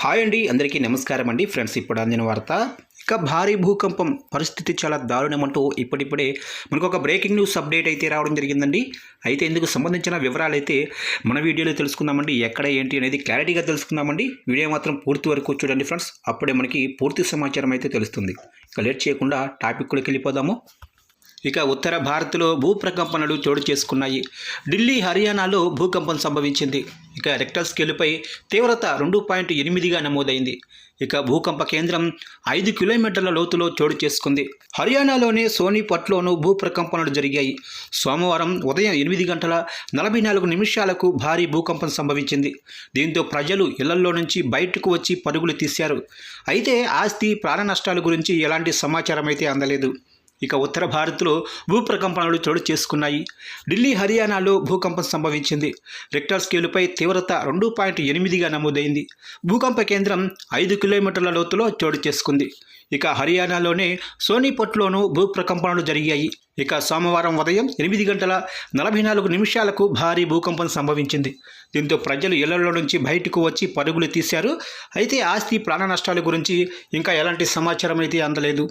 Hi అండి, అందరికీ నమస్కారం అండి. ఫ్రెండ్స్, ఇప్పుడు అందిన వార్త. ఇక భారీ భూకంపం పరిస్థితి చాలా దారుణమంటూ ఇప్పుడిప్పుడే మనకు ఒక బ్రేకింగ్ న్యూస్ అప్డేట్ అయితే రావడం జరిగిందండి. అయితే ఇందుకు సంబంధించిన వివరాలు అయితే మన వీడియోలో తెలుసుకుందామండి. ఎక్కడ ఏంటి అనేది క్లారిటీగా తెలుసుకుందామండి. వీడియో మాత్రం పూర్తి వరకు చూడండి ఫ్రెండ్స్. అప్పుడే మనకి పూర్తి సమాచారం అయితే తెలుస్తుంది. ఇక లేట్ చేయకుండా టాపిక్లోకి వెళ్ళిపోదాము. ఇక ఉత్తర భారత్లో భూప్రకంపనలు చోటు చేసుకున్నాయి. ఢిల్లీ, హర్యానాలో భూకంపం సంభవించింది. ఇక రెక్టర్ స్కేలుపై తీవ్రత 2.8గా నమోదైంది. ఇక భూకంప కేంద్రం 5 కిలోమీటర్ల లోతులో చోటు చేసుకుంది. హర్యానాలోని సోనీపట్లోనూ భూప్రకంపనలు జరిగాయి. సోమవారం ఉదయం 8:44 భారీ భూకంపం సంభవించింది. దీంతో ప్రజలు ఇళ్లలో నుంచి బయటకు వచ్చి పరుగులు తీశారు. అయితే ఆస్తి, ప్రాణ నష్టాల గురించి ఎలాంటి సమాచారం అయితే అందలేదు. ఇక ఉత్తర భారత్లో భూప్రకంపనలు చోటు చేసుకున్నాయి. ఢిల్లీ, హర్యానాలో భూకంపం సంభవించింది. రెక్టర్ స్కేలుపై తీవ్రత 2.8గా నమోదైంది. భూకంప కేంద్రం 5 కిలోమీటర్ల లోతులో చోటు చేసుకుంది. ఇక హర్యానాలోనే సోనీపట్లోనూ భూప్రకంపనలు జరిగాయి. ఇక సోమవారం ఉదయం 8:44 భారీ భూకంపం సంభవించింది. దీంతో ప్రజలు ఇళ్లలో నుంచి బయటకు వచ్చి పరుగులు తీశారు. అయితే ఆస్తి, ప్రాణ నష్టాల గురించి ఇంకా ఎలాంటి సమాచారం అయితే అందలేదు.